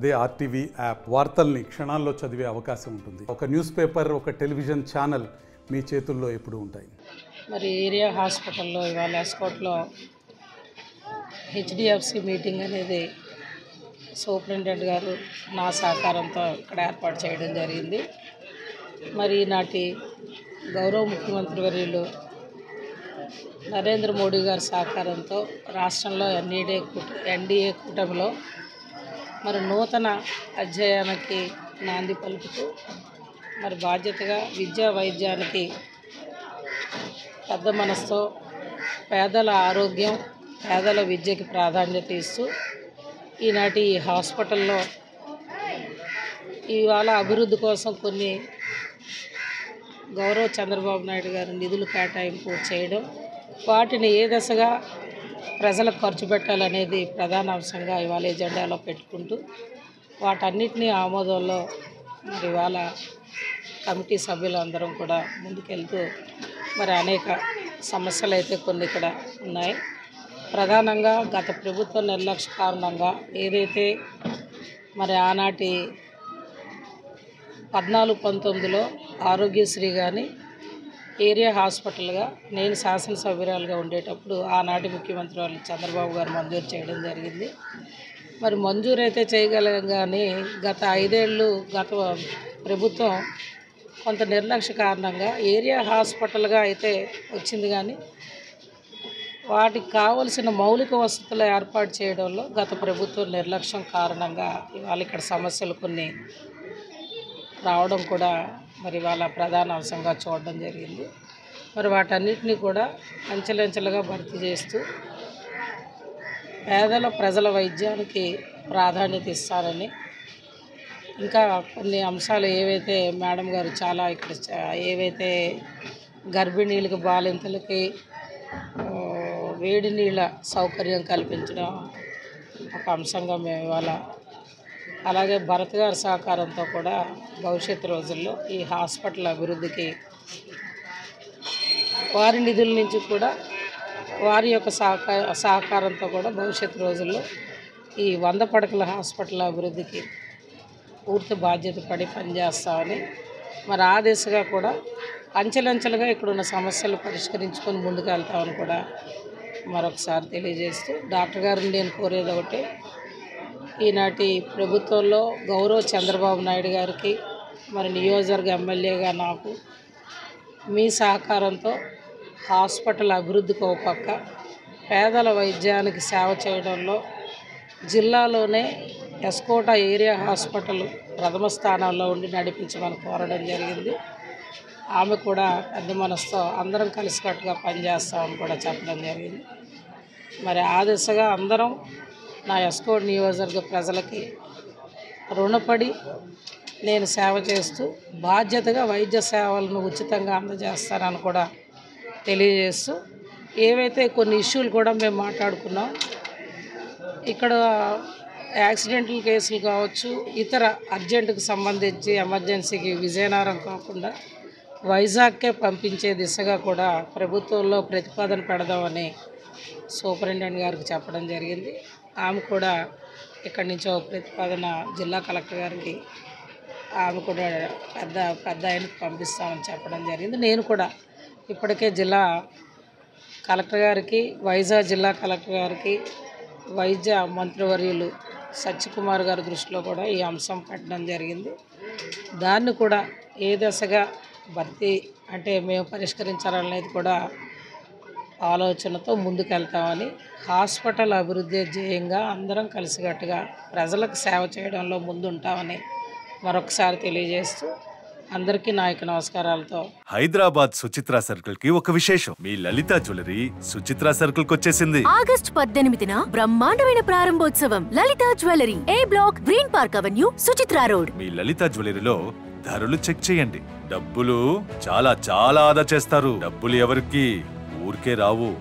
అదే RTV app వార్తల్ని క్షణాల్లో చదివే అవకాశం ఉంటుంది. ఒక న్యూస్ పేపర్, ఒక టెలివిజన్ ఛానల్ మీ చేతుల్లో ఎప్పుడూ ఉంటాయి. మరి ఏరియా హాస్పిటల్లో ఇవాళ ఎస్కోట్లో హెచ్డిఎఫ్సి మీటింగ్ అనేది సూపరింటెండెంట్ గారు నా సహకారంతో ఇక్కడ ఏర్పాటు చేయడం జరిగింది. మరి ఈనాటి గౌరవ ముఖ్యమంత్రి వర్యులు నరేంద్ర మోడీ గారి సహకారంతో రాష్ట్రంలో ఎన్డీఏ కూటమిలో మరి నూతన అధ్యాయానికి నాంది పలుకుతూ మరి బాధ్యతగా విద్యా వైద్యానికి పెద్ద మనసుతో పేదల ఆరోగ్యం, పేదల విద్యకి ప్రాధాన్యత ఇస్తూ ఈనాటి ఈ హాస్పిటల్లో ఇవాళ అభివృద్ధి కోసం కొన్ని గౌరవ చంద్రబాబు నాయుడు గారు నిధులు కేటాయింపు చేయడం, వాటిని ఏ దశగా ప్రజలకు ఖర్చు పెట్టాలనేది ప్రధాన అంశంగా ఇవాళ ఎజెండాలో పెట్టుకుంటూ వాటన్నిటినీ ఆమోదంలో మరి ఇవాళ కమిటీ సభ్యులందరం కూడా ముందుకెళ్తూ మరి అనేక సమస్యలు అయితే కొన్ని ఇక్కడ ఉన్నాయి. ప్రధానంగా గత ప్రభుత్వ నిర్లక్ష్య కారణంగా ఏదైతే మరి ఆనాటి 14-19లో ఆరోగ్యశ్రీ కానీ ఏరియా హాస్పిటల్గా నేను శాసనసభ్యురాలుగా ఉండేటప్పుడు ఆనాటి ముఖ్యమంత్రి వాళ్ళు చంద్రబాబు గారు మంజూరు చేయడం జరిగింది. మరి మంజూరు అయితే చేయగలం కానీ గత 5 ఏళ్ళు గత ప్రభుత్వం కొంత నిర్లక్ష్య కారణంగా ఏరియా హాస్పిటల్గా అయితే వచ్చింది, కానీ వాటికి కావలసిన మౌలిక వసతులు ఏర్పాటు చేయడంలో గత ప్రభుత్వం నిర్లక్ష్యం కారణంగా ఇవాళ ఇక్కడ సమస్యలు కొన్ని రావడం కూడా మరి వాళ్ళ ప్రధాన అంశంగా చూడడం జరిగింది. మరి వాటన్నిటిని కూడా అంచెలంచెలుగా భర్తీ చేస్తూ ప్రజల వైద్యానికి ప్రాధాన్యత ఇస్తారని, ఇంకా కొన్ని అంశాలు ఏవైతే మేడం గారు చాలా ఇక్కడ ఏవైతే గర్భిణీలకు, బాలింతలకి వేడి నీళ్ళ సౌకర్యం కల్పించడం ఒక అంశంగా మేము ఇవాళ, అలాగే భరత్ గారి సహకారంతో కూడా భవిష్యత్తు రోజుల్లో ఈ హాస్పిటల్ అభివృద్ధికి వారి నిధుల నుంచి కూడా వారి యొక్క సహకారంతో కూడా భవిష్యత్తు రోజుల్లో ఈ 100 పడకల హాస్పిటల్ అభివృద్ధికి పూర్తి బాధ్యత పడి పనిచేస్తామని, మరి ఆ దిశగా కూడా అంచెలంచెలుగా ఇక్కడున్న సమస్యలు పరిష్కరించుకొని ముందుకు వెళ్తామని కూడా మరొకసారి తెలియజేస్తూ, డాక్టర్ గారిని నేను కోరేది ఒకటి, ఈనాటి ప్రభుత్వంలో గౌరవ చంద్రబాబు నాయుడు గారికి మరి నియోజకవర్గ ఎమ్మెల్యేగా నాకు మీ సహకారంతో హాస్పిటల్ అభివృద్ధికి ఒక పక్క, పేదల వైద్యానికి సేవ చేయడంలో జిల్లాలోనే ఎస్కోట ఏరియా హాస్పిటల్ ప్రథమ స్థానంలో ఉండి నడిపించమని కోరడం జరిగింది. ఆమె కూడా పెద్ద మనసుతో అందరం కలిసికట్టుగా పనిచేస్తామని కూడా చెప్పడం జరిగింది. మరి ఆ దిశగా అందరం నా ఎస్కోట్ నియోజకవర్గ ప్రజలకి రుణపడి నేను సేవ చేస్తూ బాధ్యతగా వైద్య సేవలను ఉచితంగా అందజేస్తానని కూడా తెలియజేస్తూ, ఏవైతే కొన్ని ఇష్యూలు కూడా మేము మాట్లాడుకున్నాం, ఇక్కడ యాక్సిడెంటల్ కేసులు కావచ్చు, ఇతర అర్జెంటుకు సంబంధించి ఎమర్జెన్సీకి విజయనగరం కాకుండా వైజాగ్కే పంపించే దిశగా కూడా ప్రభుత్వంలో ప్రతిపాదన పెడదామని సూపరింటెండెంట్ గారికి చెప్పడం జరిగింది. ఆమె కూడా ఇక్కడి నుంచి ఒక ప్రతిపాదన జిల్లా కలెక్టర్ గారికి ఆమె కూడా పెద్ద ఆయనకి పంపిస్తామని చెప్పడం జరిగింది. నేను కూడా ఇప్పటికే జిల్లా కలెక్టర్ గారికి, వైజాగ్ జిల్లా కలెక్టర్ గారికి, వైద్య మంత్రివర్యులు సత్యకుమార్ గారి దృష్టిలో కూడా ఈ అంశం పెట్టడం జరిగింది. దాన్ని కూడా ఏ దశగా భర్తీ అంటే మేము పరిష్కరించాలనేది కూడా ఆలోచనతో ముందుకెళ్తామని, హాస్పిటల్ అభివృద్ధి ధ్యేయంగా అందరం కలిసికట్టుగా ప్రజలకు సేవ చేయడంలో ముందుంటామని మరొకసారి తెలియజేస్తూ అందరికీ నా యొక్క నమస్కారాలతో. హైదరాబాద్ సుచిత్ర సర్కిల్ కి ఒక విశేషం, మీ లలిత జ్యువెలరీ సుచిత్ర సర్కిల్ కి వచ్చేసింది. ఆగస్ట్ 18న బ్రహ్మాండమైన ప్రారంభోత్సవం. Lalitha jewellery, A block, green park avenue, Suchitra road. మీ లలిత జ్యువెలరీలో ధరలు చెక్ చేయండి. డబ్బులు చాలా చాలా ఆదా చేస్తారు. డబ్బులు ఎవరికి ఊరికే రావు.